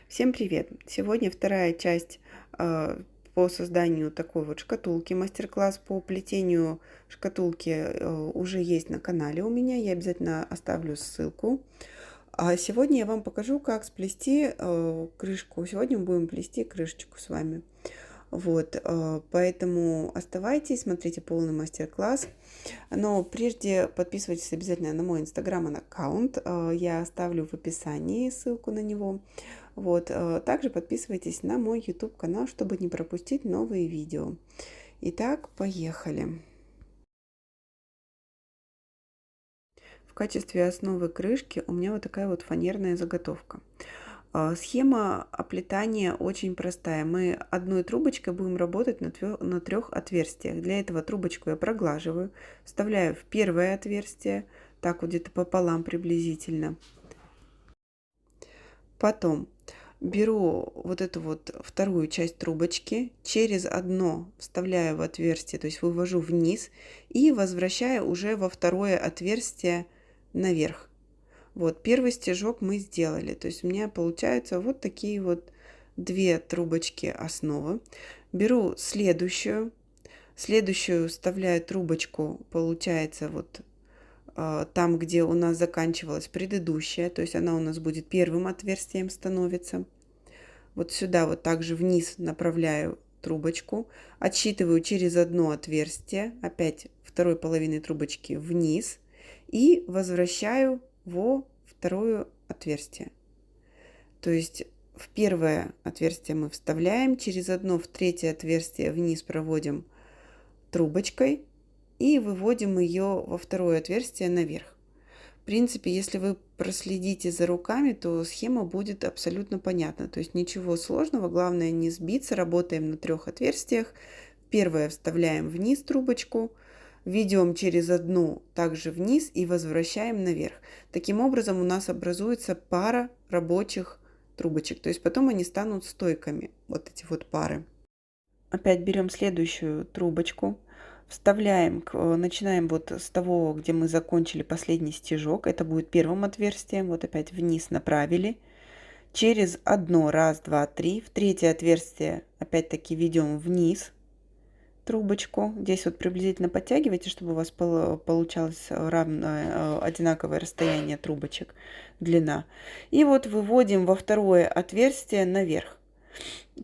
Всем привет! Сегодня вторая часть по созданию такой вот шкатулки. Мастер-класс по плетению шкатулки уже есть на канале у меня. Я обязательно оставлю ссылку. А сегодня я вам покажу, как сплести крышку. Сегодня мы будем плести крышечку с вами. Вот, поэтому оставайтесь, смотрите полный мастер-класс. Но прежде подписывайтесь обязательно на мой инстаграм-аккаунт. Я оставлю в описании ссылку на него. Вот, также подписывайтесь на мой YouTube канал, чтобы не пропустить новые видео. Итак, поехали. В качестве основы крышки у меня вот такая вот фанерная заготовка. Схема оплетания очень простая. Мы одной трубочкой будем работать на трех отверстиях. Для этого трубочку я проглаживаю, вставляю в первое отверстие, так вот где-то пополам приблизительно. Потом беру вот эту вот вторую часть трубочки, через одно вставляю в отверстие, то есть вывожу вниз и возвращаю уже во второе отверстие наверх. Вот первый стежок мы сделали, то есть у меня получаются вот такие вот две трубочки основы. Беру следующую вставляю трубочку, получается вот там, где у нас заканчивалась предыдущая, то есть она у нас будет первым отверстием становится. Вот сюда вот также вниз направляю трубочку, отсчитываю через одно отверстие, опять второй половины трубочки вниз и возвращаю во второе отверстие. То есть в первое отверстие мы вставляем, через одно в третье отверстие вниз проводим трубочкой и выводим ее во второе отверстие наверх. В принципе, если вы проследите за руками, то схема будет абсолютно понятна. То есть ничего сложного, главное не сбиться. Работаем на трех отверстиях. Первое вставляем вниз трубочку, ведем через одну также вниз и возвращаем наверх. Таким образом у нас образуется пара рабочих трубочек. То есть потом они станут стойками, вот эти вот пары. Опять берем следующую трубочку. Вставляем, начинаем вот с того, где мы закончили последний стежок. Это будет первым отверстием. Вот опять вниз направили. Через одно, раз, два, три. В третье отверстие опять-таки ведем вниз трубочку. Здесь вот приблизительно подтягивайте, чтобы у вас получалось равное, одинаковое расстояние трубочек, длина. И вот выводим во второе отверстие наверх.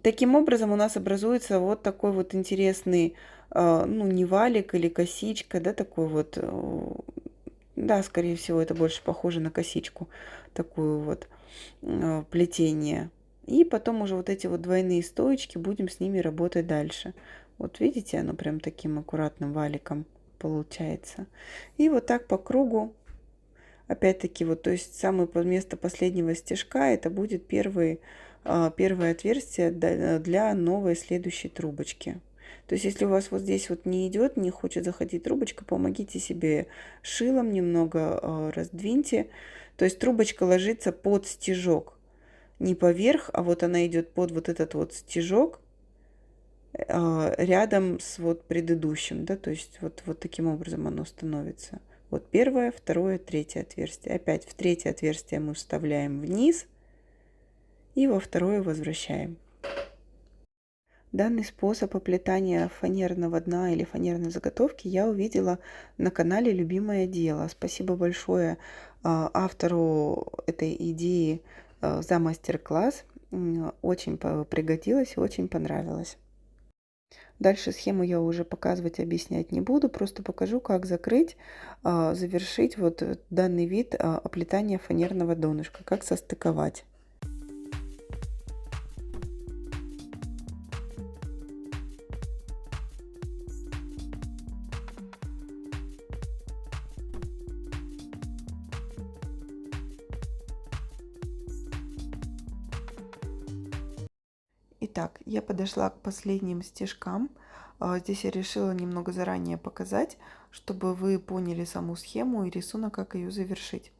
Таким образом у нас образуется вот такой вот интересный, ну, не валик или косичка, да, такой вот, да, скорее всего, это больше похоже на косичку, такую вот плетение. И потом уже вот эти вот двойные стоечки, будем с ними работать дальше. Вот видите, оно прям таким аккуратным валиком получается. И вот так по кругу. Опять-таки, вот, то есть самое место последнего стежка, это будет первое отверстие для новой следующей трубочки. То есть, если у вас вот здесь вот не идет, не хочет заходить трубочка, помогите себе шилом, немного раздвиньте. То есть трубочка ложится под стежок, не поверх, а вот она идет под вот этот вот стежок рядом с вот предыдущим, да, то есть вот таким образом оно становится. Вот первое, второе, третье отверстие. Опять в третье отверстие мы вставляем вниз и во второе возвращаем. Данный способ оплетания фанерного дна или фанерной заготовки я увидела на канале «Любимое дело». Спасибо большое автору этой идеи за мастер-класс. Очень пригодилось и очень понравилось. Дальше схему я уже показывать, объяснять не буду, просто покажу, как закрыть, завершить вот данный вид оплетания фанерного донышка, как состыковать. Итак, я подошла к последним стежкам. Здесь я решила немного заранее показать, чтобы вы поняли саму схему и рисунок, как ее завершить.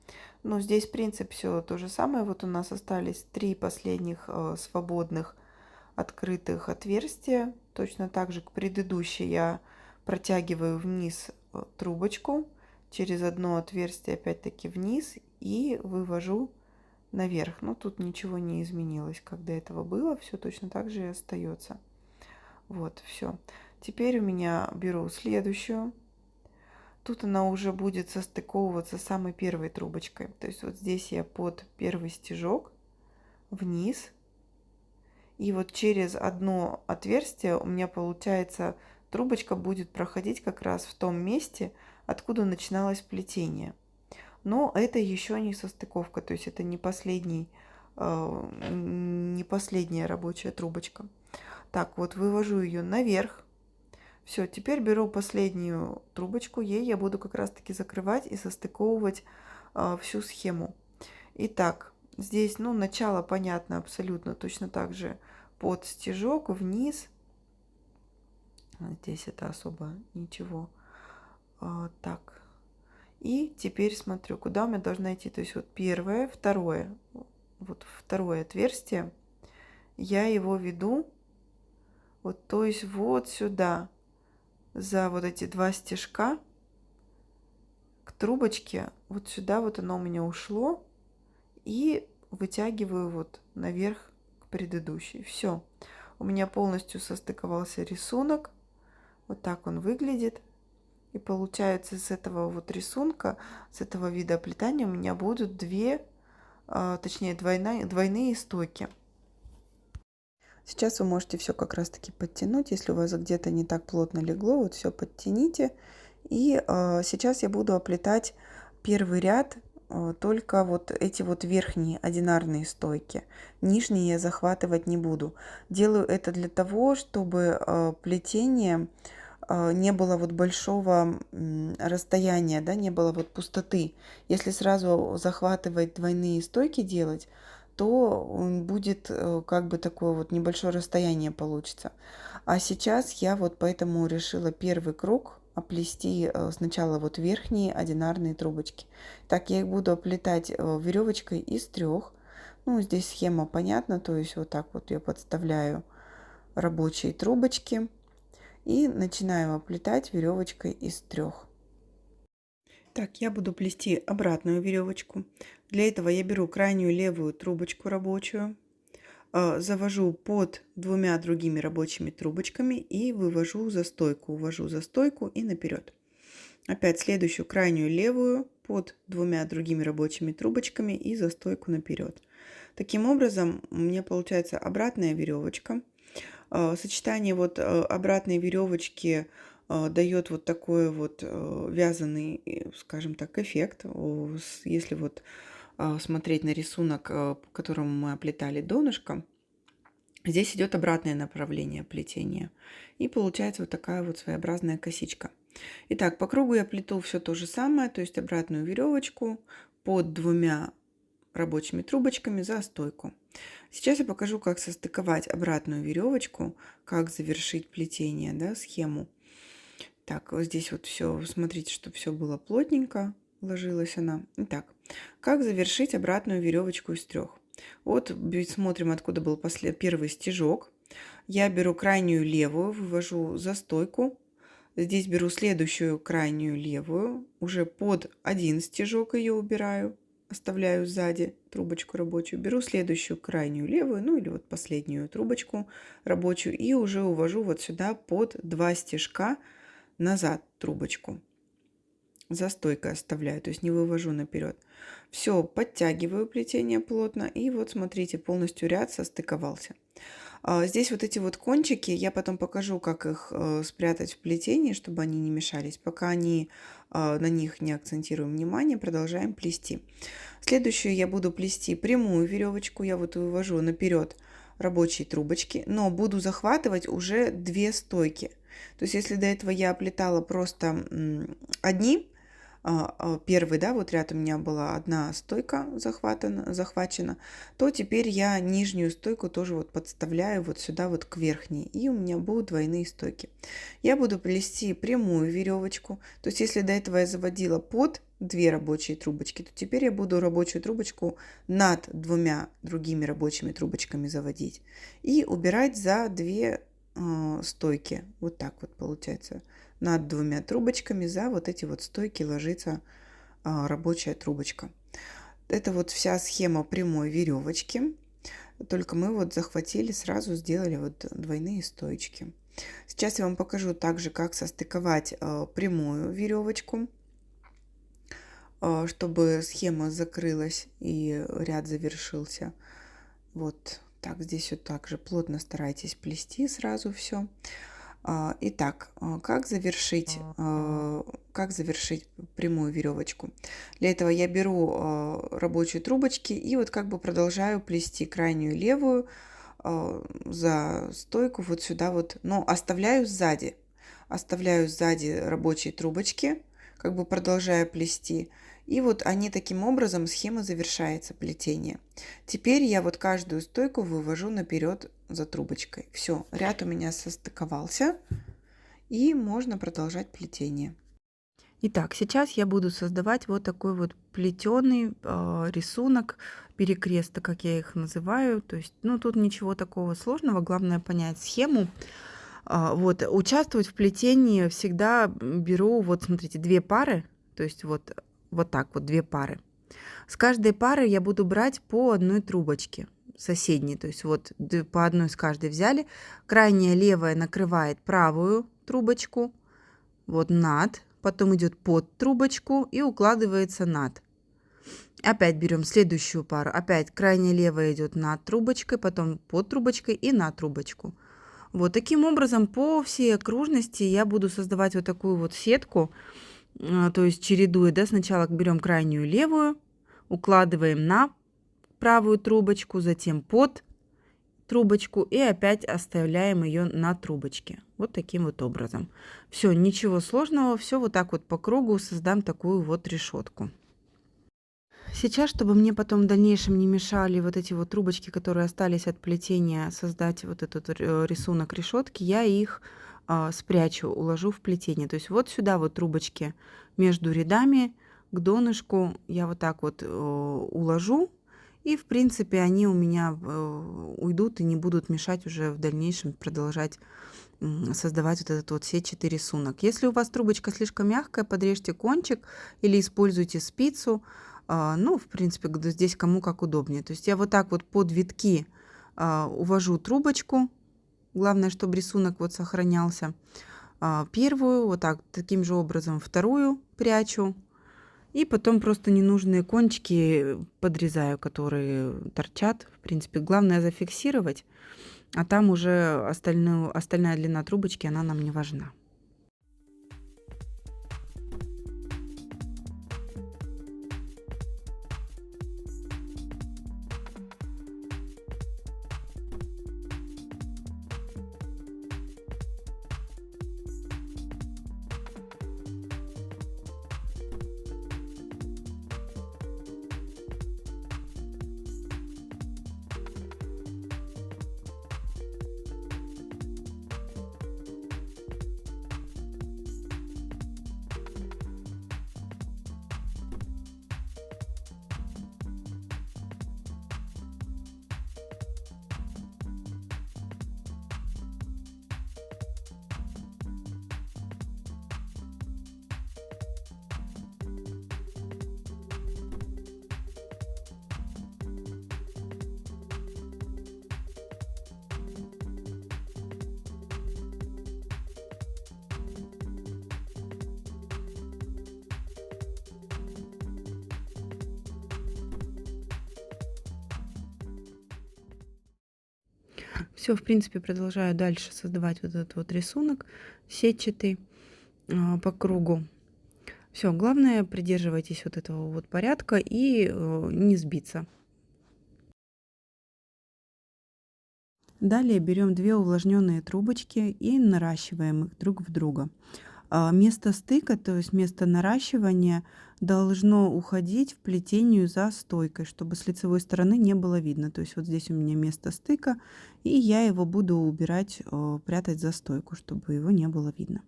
Но здесь принцип все то же самое. Вот у нас остались 3 последних свободных открытых отверстия. Точно так же к предыдущей я протягиваю вниз трубочку через одно отверстие опять-таки вниз и вывожу наверх. Но тут ничего не изменилось, как до этого было, все точно так же и остается. Вот, все. Теперь у меня беру следующую. Тут она уже будет состыковываться с самой первой трубочкой. То есть вот здесь я под первый стежок вниз. И вот через одно отверстие у меня получается трубочка будет проходить как раз в том месте, откуда начиналось плетение. Но это еще не состыковка, то есть это не последняя рабочая трубочка. Так, вот вывожу ее наверх. Все, теперь беру последнюю трубочку, ей я буду как раз-таки закрывать и состыковывать всю схему. Итак, здесь, ну, начало понятно абсолютно точно так же под стежок вниз. Здесь это особо ничего. Так. И теперь смотрю, куда у меня должна идти. То есть вот первое, второе. Вот второе отверстие. Я его веду вот, то есть вот сюда. За вот эти два стежка к трубочке. Вот сюда вот оно у меня ушло. И вытягиваю вот наверх к предыдущей. Все. У меня полностью состыковался рисунок. Вот так он выглядит. И получается с этого вот рисунка, с этого вида оплетания у меня будут точнее двойные стойки. Сейчас вы можете все как раз таки подтянуть. Если у вас где-то не так плотно легло, вот все подтяните. И сейчас я буду оплетать первый ряд только вот эти вот верхние одинарные стойки. Нижние я захватывать не буду. Делаю это для того, чтобы плетение не было вот большого расстояния, да, не было вот пустоты. Если сразу захватывать двойные стойки делать, то будет как бы такое вот небольшое расстояние получится. А сейчас я вот поэтому решила первый круг оплести сначала вот верхние одинарные трубочки. Так, я их буду оплетать веревочкой из 3. Ну, здесь схема понятна, то есть вот так вот я подставляю рабочие трубочки и начинаю оплетать веревочкой из 3. Так, я буду плести обратную веревочку. Для этого я беру крайнюю левую трубочку рабочую, завожу под 2 другими рабочими трубочками и вывожу за стойку, увожу за стойку и наперед. Опять следующую крайнюю левую под 2 другими рабочими трубочками и за стойку наперед. Таким образом у меня получается обратная веревочка. Сочетание вот обратной веревочки дает вот такой вот вязаный, скажем так, эффект. Если вот смотреть на рисунок, по которому мы оплетали донышко, здесь идет обратное направление плетения. И получается вот такая вот своеобразная косичка. Итак, по кругу я плету все то же самое, то есть обратную веревочку под 2 рабочими трубочками за стойку. Сейчас я покажу, как состыковать обратную веревочку, как завершить плетение, да, схему. Так, вот здесь вот все, смотрите, чтобы все было плотненько, ложилась она. Итак, как завершить обратную веревочку из 3? Вот смотрим, откуда был первый стежок. Я беру крайнюю левую, вывожу за стойку. Здесь беру следующую крайнюю левую, уже под один стежок ее убираю, оставляю сзади трубочку рабочую. Беру следующую крайнюю левую, ну или вот последнюю трубочку рабочую и уже увожу вот сюда под 2 стежка назад трубочку. За стойкой оставляю, то есть не вывожу наперед. Все, подтягиваю плетение плотно и вот смотрите, полностью ряд состыковался. Здесь вот эти вот кончики, я потом покажу, как их спрятать в плетении, чтобы они не мешались. Пока на них не акцентируем внимание, продолжаем плести. Следующую я буду плести прямую веревочку, я вот вывожу наперед рабочие трубочки, но буду захватывать уже 2 стойки. То есть если до этого я оплетала просто одни, первый, да, вот ряд у меня была одна стойка захвачена, то теперь я нижнюю стойку тоже вот подставляю вот сюда вот к верхней, и у меня будут двойные стойки. Я буду плести прямую веревочку, то есть если до этого я заводила под 2 рабочие трубочки, то теперь я буду рабочую трубочку над 2 другими рабочими трубочками заводить и убирать за 2 стойки. Вот так вот получается. Над 2 трубочками за вот эти вот стойки ложится рабочая трубочка. Это вот вся схема прямой веревочки. Только мы вот захватили, сразу сделали вот двойные стоечки. Сейчас я вам покажу также, как состыковать прямую веревочку, чтобы схема закрылась и ряд завершился. Вот так, здесь вот так же плотно старайтесь плести сразу все. Итак, как завершить прямую веревочку? Для этого я беру рабочие трубочки и вот как бы продолжаю плести крайнюю левую за стойку вот сюда вот, но оставляю сзади рабочие трубочки, как бы продолжая плести. И вот они таким образом, схема завершается плетение. Теперь я вот каждую стойку вывожу наперед за трубочкой. Все, ряд у меня состыковался, и можно продолжать плетение. Итак, сейчас я буду создавать вот такой вот плетеный рисунок перекреста, как я их называю. То есть, ну, тут ничего такого сложного, главное понять схему. Вот, участвовать в плетении всегда беру, вот смотрите, 2 пары, то есть вот так вот 2 пары. С каждой пары я буду брать по одной трубочке соседней, то есть вот по одной с каждой взяли. Крайняя левая накрывает правую трубочку, вот над, потом идет под трубочку и укладывается над. Опять берем следующую пару, опять крайняя левая идет над трубочкой, потом под трубочкой и на трубочку. Вот таким образом по всей окружности я буду создавать вот такую вот сетку, то есть чередуя, да, сначала берем крайнюю левую, укладываем на правую трубочку, затем под трубочку и опять оставляем ее на трубочке. Вот таким вот образом. Все, ничего сложного, все вот так вот по кругу создам такую вот решетку. Сейчас, чтобы мне потом в дальнейшем не мешали вот эти вот трубочки, которые остались от плетения, создать вот этот рисунок решетки, я их спрячу, уложу в плетение. То есть вот сюда вот трубочки между рядами к донышку я вот так вот уложу. И, в принципе, они у меня уйдут и не будут мешать уже в дальнейшем продолжать создавать вот этот вот сетчатый рисунок. Если у вас трубочка слишком мягкая, подрежьте кончик или используйте спицу. Ну, в принципе, здесь кому как удобнее. То есть я вот так вот под витки увожу трубочку. Главное, чтобы рисунок вот сохранялся. Первую, вот так, таким же образом вторую прячу. И потом просто ненужные кончики подрезаю, которые торчат. В принципе, главное зафиксировать, а там уже остальная длина трубочки, она нам не важна. Все, в принципе, продолжаю дальше создавать вот этот вот рисунок сетчатый по кругу. Все, главное, придерживайтесь вот этого вот порядка и не сбиться. Далее берем 2 увлажненные трубочки и наращиваем их друг в друга. Место стыка, то есть место наращивания, должно уходить в плетению за стойкой, чтобы с лицевой стороны не было видно. То есть вот здесь у меня место стыка, и я его буду убирать, прятать за стойку, чтобы его не было видно.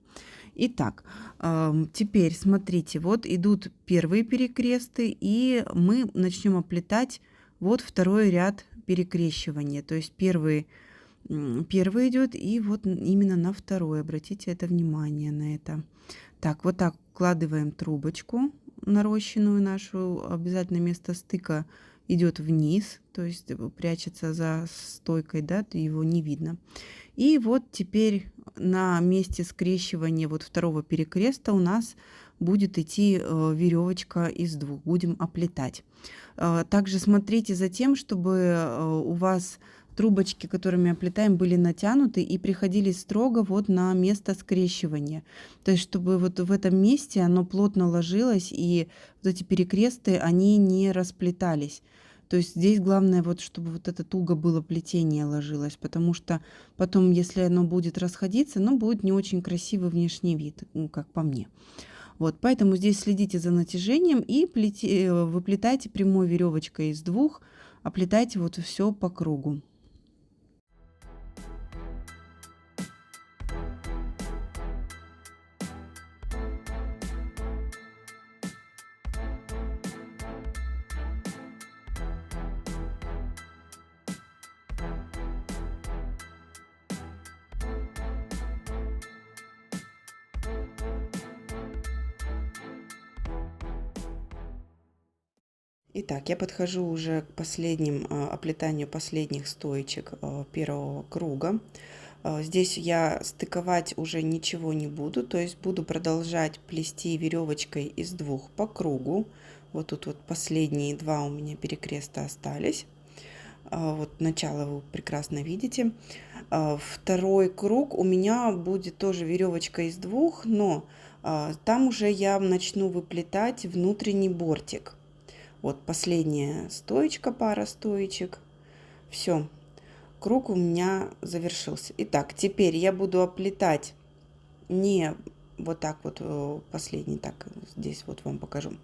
Итак, теперь смотрите, вот идут первые перекресты, и мы начнем оплетать вот второй ряд перекрещивания. То есть первый идет, и вот именно на второй. Обратите это внимание на это. Так, вот так укладываем трубочку нарощенную нашу, обязательно место стыка идет вниз, то есть прячется за стойкой, да, его не видно. И вот теперь на месте скрещивания вот второго перекреста у нас будет идти веревочка из двух, будем оплетать. Также смотрите за тем, чтобы у вас трубочки, которыми оплетаем, были натянуты и приходились строго вот на место скрещивания. То есть чтобы вот в этом месте оно плотно ложилось, и вот эти перекресты, они не расплетались. То есть здесь главное, вот, чтобы вот это туго было плетение ложилось, потому что потом, если оно будет расходиться, ну, будет не очень красивый внешний вид, ну, как по мне. Вот, поэтому здесь следите за натяжением и выплетайте прямой веревочкой из двух, оплетайте вот все по кругу. Итак, я подхожу уже к оплетанию последних стоечек первого круга. Здесь я стыковать уже ничего не буду, то есть буду продолжать плести веревочкой из двух по кругу. Вот тут вот последние два у меня перекреста остались. Вот начало вы прекрасно видите. Второй круг у меня будет тоже веревочка из двух, но там уже я начну выплетать внутренний бортик. Вот последняя стоечка, пара стоечек. Все, круг у меня завершился. Итак, теперь я буду оплетать не вот так вот последний, так здесь вот вам покажу.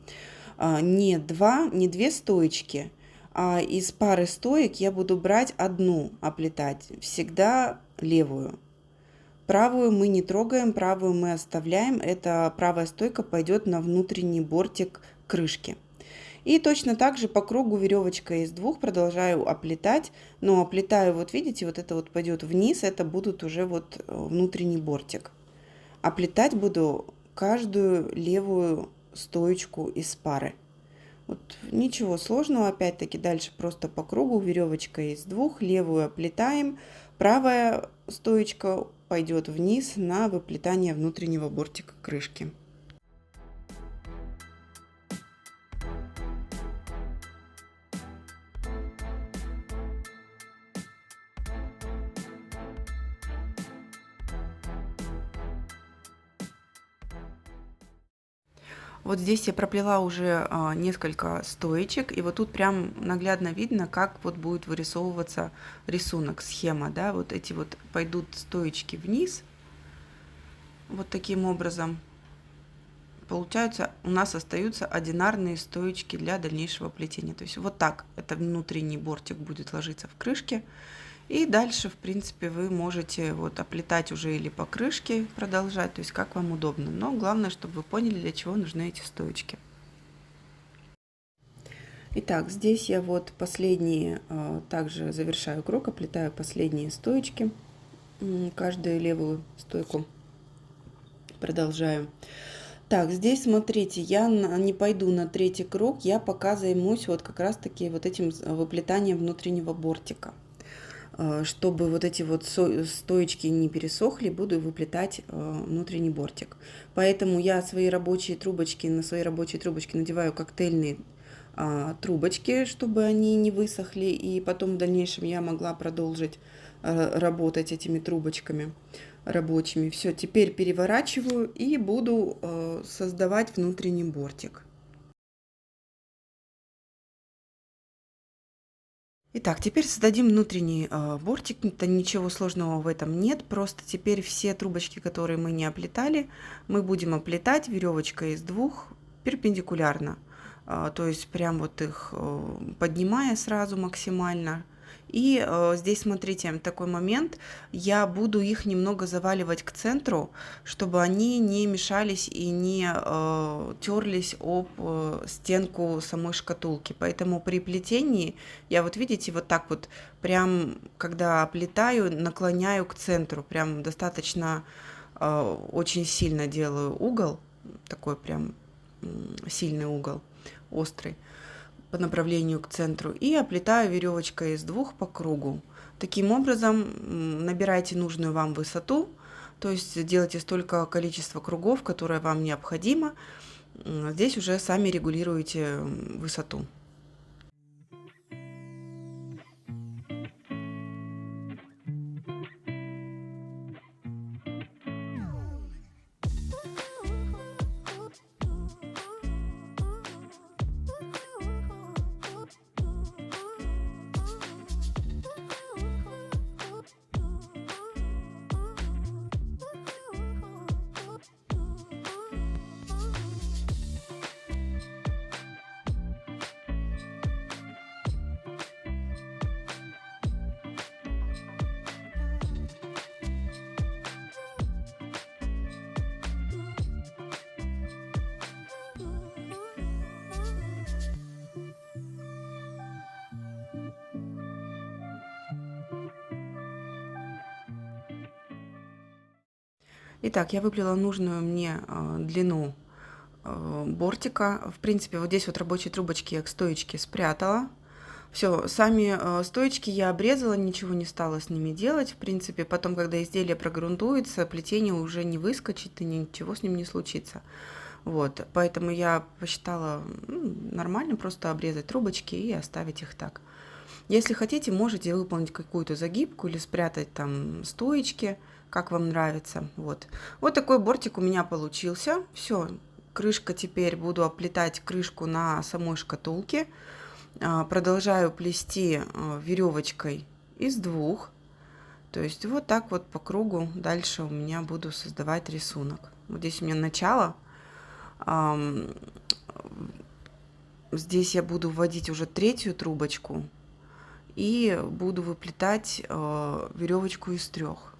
Не две стоечки, а из пары стоек я буду брать одну оплетать, всегда левую. Правую мы не трогаем, правую мы оставляем. Эта правая стойка пойдет на внутренний бортик крышки. И точно так же по кругу веревочкой из двух продолжаю оплетать, но оплетаю, вот видите, вот это вот пойдет вниз, это будут уже вот внутренний бортик. Оплетать буду каждую левую стоечку из пары. Вот ничего сложного, опять-таки дальше просто по кругу веревочкой из двух, левую оплетаем, правая стоечка пойдет вниз на выплетание внутреннего бортика крышки. Вот здесь я проплела уже несколько стоечек, и вот тут прям наглядно видно, как вот будет вырисовываться рисунок, схема, да, вот эти вот пойдут стоечки вниз, вот таким образом. Получаются, у нас остаются одинарные стоечки для дальнейшего плетения. То есть вот так это внутренний бортик будет ложиться в крышке. И дальше, в принципе, вы можете вот оплетать уже или по крышке продолжать, то есть как вам удобно. Но главное, чтобы вы поняли, для чего нужны эти стоечки. Итак, здесь я вот последние, также завершаю круг, оплетаю последние стоечки, каждую левую стойку продолжаю. Так, здесь смотрите, я не пойду на третий круг, я пока займусь вот как раз таки вот этим выплетанием внутреннего бортика. Чтобы вот эти вот стоечки не пересохли, буду выплетать внутренний бортик. Поэтому я на свои рабочие трубочки надеваю коктейльные трубочки, чтобы они не высохли, и потом в дальнейшем я могла продолжить работать этими трубочками рабочими. Все, теперь переворачиваю и буду создавать внутренний бортик. Итак, теперь создадим внутренний бортик. Ничего сложного в этом нет. Просто теперь все трубочки, которые мы не оплетали, мы будем оплетать веревочкой из двух перпендикулярно. То есть прям вот их поднимая сразу максимально. И здесь, смотрите, такой момент, я буду их немного заваливать к центру, чтобы они не мешались и не терлись об стенку самой шкатулки. Поэтому при плетении я вот, видите, вот так вот прям, когда оплетаю, наклоняю к центру, прям достаточно очень сильно делаю угол, такой прям сильный угол, острый, по направлению к центру, и оплетаю веревочкой из двух по кругу. Таким образом набирайте нужную вам высоту, то есть делайте столько количества кругов, которое вам необходимо. Здесь уже сами регулируете высоту. Итак, я выплела нужную мне длину бортика. В принципе, вот здесь вот рабочие трубочки я к стоечке спрятала. Все, сами стоечки я обрезала, ничего не стала с ними делать. В принципе, потом, когда изделие прогрунтуется, плетение уже не выскочит и ничего с ним не случится. Вот, поэтому я посчитала нормально просто обрезать трубочки и оставить их так. Если хотите, можете выполнить какую-то загибку или спрятать там стоечки, как вам нравится. Вот, вот такой бортик у меня получился. Все, крышка, теперь буду оплетать крышку на самой шкатулке. Продолжаю плести веревочкой из двух. То есть вот так вот по кругу дальше у меня буду создавать рисунок. Вот здесь у меня начало. Здесь я буду вводить уже третью трубочку и буду выплетать веревочку из трех.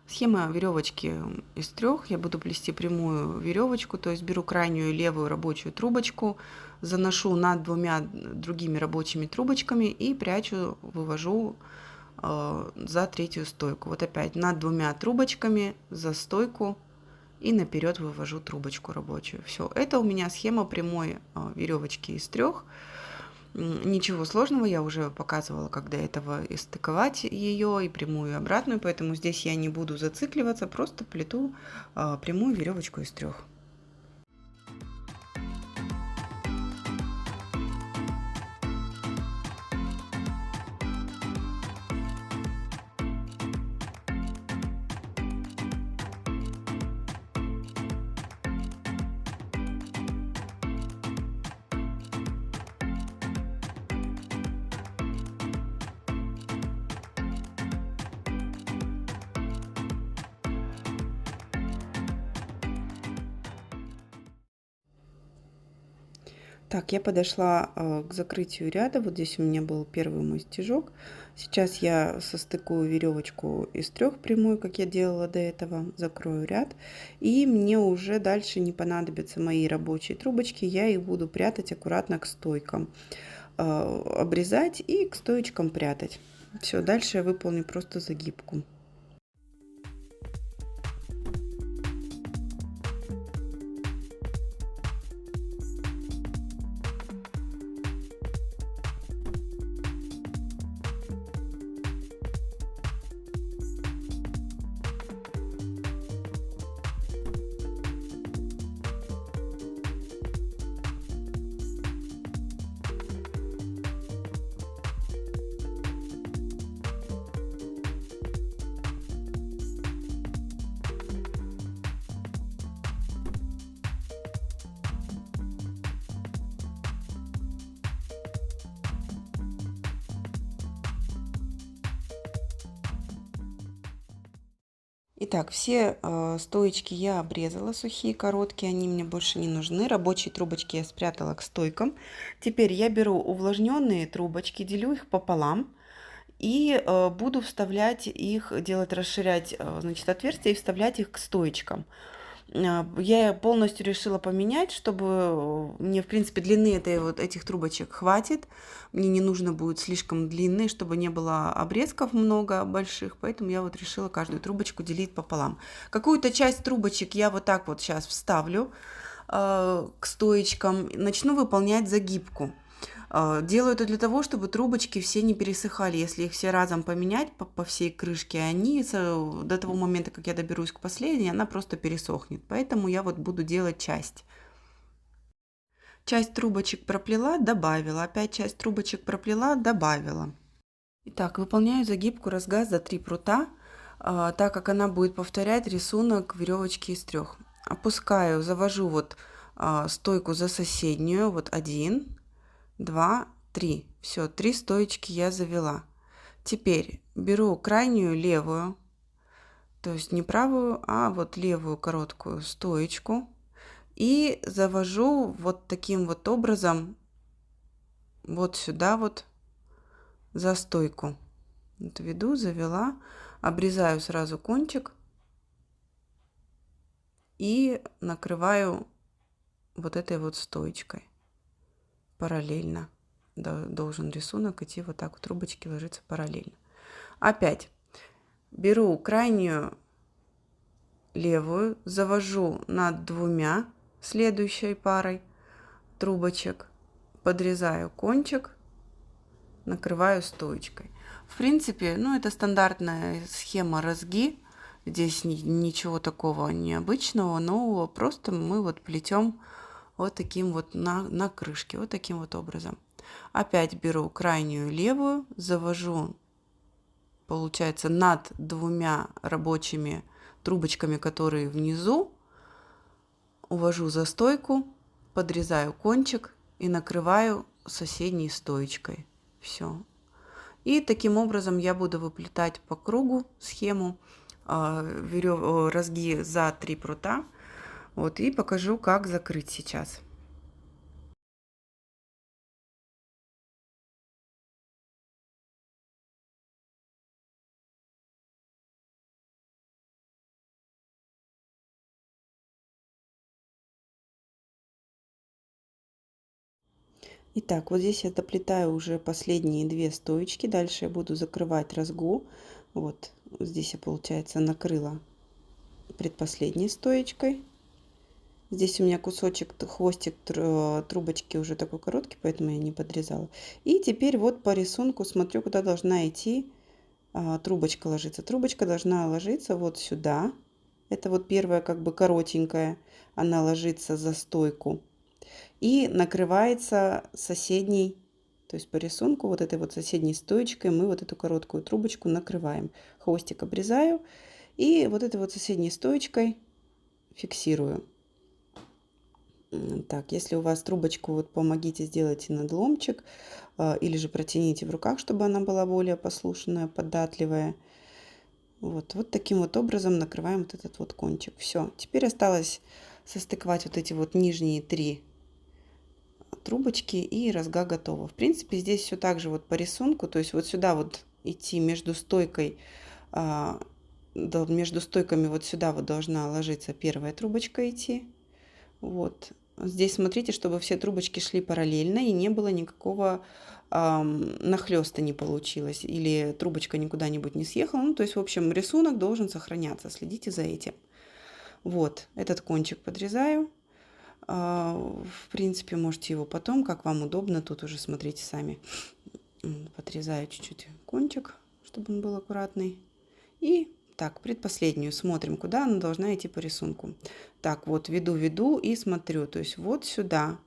Схема веревочки из трех. Я буду плести прямую веревочку, то есть беру крайнюю левую рабочую трубочку, заношу над двумя другими рабочими трубочками и прячу, вывожу за третью стойку. Вот опять над двумя трубочками за стойку и наперед вывожу трубочку рабочую. Все, это у меня схема прямой веревочки из трех. Ничего сложного, я уже показывала, как до этого и стыковать ее, и прямую, и обратную, поэтому здесь я не буду зацикливаться, просто плету прямую веревочку из трех. Так, я подошла к закрытию ряда. Вот здесь у меня был первый мой стежок. Сейчас я состыкую веревочку из трех прямую, как я делала до этого, закрою ряд. И мне уже дальше не понадобятся мои рабочие трубочки. Я их буду прятать аккуратно к стойкам. Обрезать и к стоечкам прятать. Все, дальше я выполню просто загибку. Итак, все стоечки я обрезала, сухие, короткие, они мне больше не нужны. Рабочие трубочки я спрятала к стойкам. Теперь я беру увлажненные трубочки, делю их пополам и буду вставлять их, расширять, значит, отверстия и вставлять их к стоечкам. Я полностью решила поменять, чтобы мне, в принципе, длины этих трубочек хватит. Мне не нужно будет слишком длинные, чтобы не было обрезков много больших. Поэтому я вот решила каждую трубочку делить пополам. Какую-то часть трубочек я вот так вот сейчас вставлю к стоечкам, начну выполнять загибку. Делаю это для того, чтобы трубочки все не пересыхали. Если их все разом поменять по всей крышке, они до того момента, как я доберусь к последней, она просто пересохнет. Поэтому я вот буду делать часть. Часть трубочек проплела, добавила. Опять часть трубочек проплела, добавила. Итак, выполняю загибку разгаз за 3 прута, так как она будет повторять рисунок веревочки из 3. Опускаю, завожу вот стойку за соседнюю, вот 1, 2, 3. Все, 3 стоечки я завела. Теперь беру крайнюю левую, то есть не правую, а вот левую короткую стоечку и завожу вот таким вот образом вот сюда вот за стойку. Вот веду, завела, обрезаю сразу кончик и накрываю вот этой вот стоечкой параллельно. Должен рисунок идти вот так, вот трубочки ложиться параллельно. Опять беру крайнюю левую, завожу над 2 следующей парой трубочек, подрезаю кончик, накрываю стоечкой. В принципе, ну, это стандартная схема разги. Здесь ничего такого необычного, но просто мы вот плетем вот таким вот на крышке, вот таким вот образом. Опять беру крайнюю левую, завожу, получается, над 2 рабочими трубочками, которые внизу, увожу за стойку, подрезаю кончик и накрываю соседней стоечкой. Все. И таким образом я буду выплетать по кругу схему разги за 3 прута. Вот, и покажу, как закрыть сейчас. Итак, вот здесь я доплетаю уже последние 2 стоечки. Дальше я буду закрывать разгу. Вот здесь я, получается, накрыла предпоследней стоечкой. Здесь у меня кусочек, хвостик трубочки уже такой короткий, поэтому я не подрезала. И теперь вот по рисунку смотрю, куда должна идти трубочка ложиться. Трубочка должна ложиться вот сюда. Это вот первая как бы коротенькая. Она ложится за стойку. И накрывается соседней, то есть по рисунку вот этой вот соседней стоечкой мы вот эту короткую трубочку накрываем. Хвостик обрезаю и вот этой вот соседней стоечкой фиксирую. Так, если у вас трубочку, вот помогите, сделайте надломчик или же протяните в руках, чтобы она была более послушная, податливая. Вот таким вот образом накрываем вот этот вот кончик. Все, теперь осталось состыковать вот эти вот нижние 3 трубочки, и разга готова. В принципе, здесь все так же вот по рисунку, то есть вот сюда вот идти между стойкой, между стойками вот сюда вот должна ложиться первая трубочка идти. Вот. Здесь смотрите, чтобы все трубочки шли параллельно и не было никакого нахлеста не получилось или трубочка никуда-нибудь не съехала. Ну, то есть, в общем, рисунок должен сохраняться. Следите за этим. Вот, этот кончик подрезаю. В принципе, можете его потом, как вам удобно, тут уже смотрите сами. Подрезаю чуть-чуть кончик, чтобы он был аккуратный. И так, предпоследнюю смотрим, куда она должна идти по рисунку. Так, вот веду и смотрю, то есть вот сюда,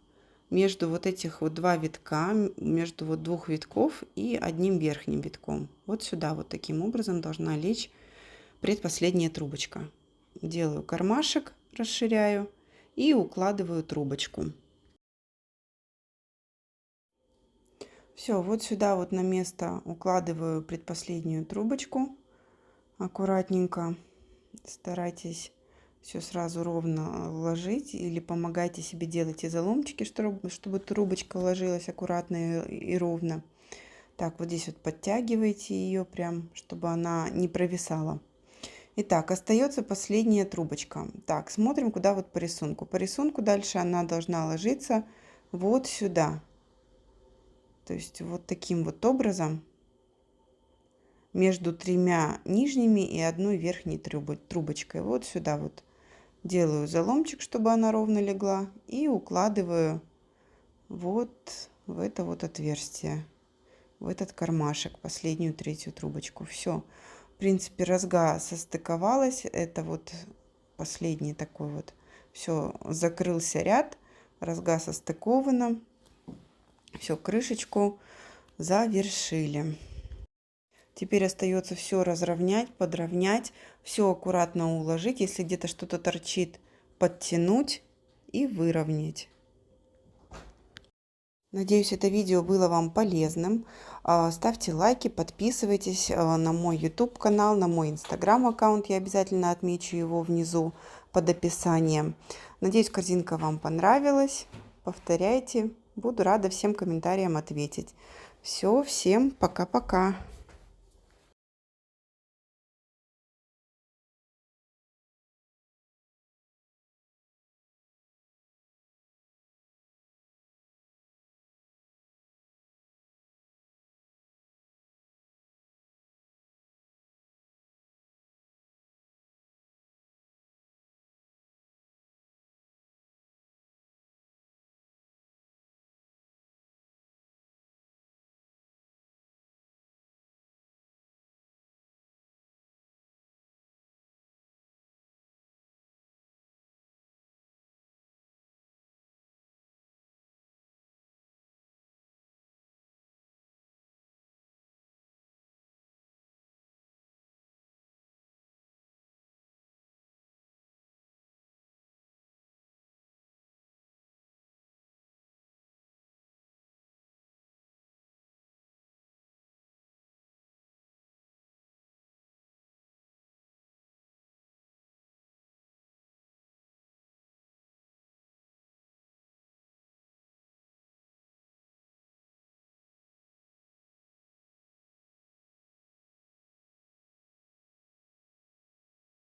между вот этих вот 2 витка, между вот 2 витков и одним верхним витком. Вот сюда вот таким образом должна лечь предпоследняя трубочка. Делаю кармашек, расширяю и укладываю трубочку. Все, вот сюда вот на место укладываю предпоследнюю трубочку. Аккуратненько старайтесь все сразу ровно ложить или помогайте себе, делать изоломчики, чтобы трубочка ложилась аккуратно и ровно. Так, вот здесь вот подтягивайте ее прям, чтобы она не провисала. Итак, остается последняя трубочка. Так, смотрим, куда вот по рисунку. По рисунку дальше она должна ложиться вот сюда. То есть вот таким вот образом между 3 нижними и одной верхней трубочкой. Вот сюда вот делаю заломчик, чтобы она ровно легла, и укладываю вот в это вот отверстие, в этот кармашек, последнюю третью трубочку. Все, в принципе, розга состыковалась. Это вот последний такой вот. Все, закрылся ряд, розга состыкована. Все, крышечку завершили. Теперь остается все разровнять, подровнять, все аккуратно уложить. Если где-то что-то торчит, подтянуть и выровнять. Надеюсь, это видео было вам полезным. Ставьте лайки, подписывайтесь на мой YouTube канал, на мой Instagram аккаунт. Я обязательно отмечу его внизу под описанием. Надеюсь, корзинка вам понравилась. Повторяйте. Буду рада всем комментариям ответить. Все, всем пока-пока.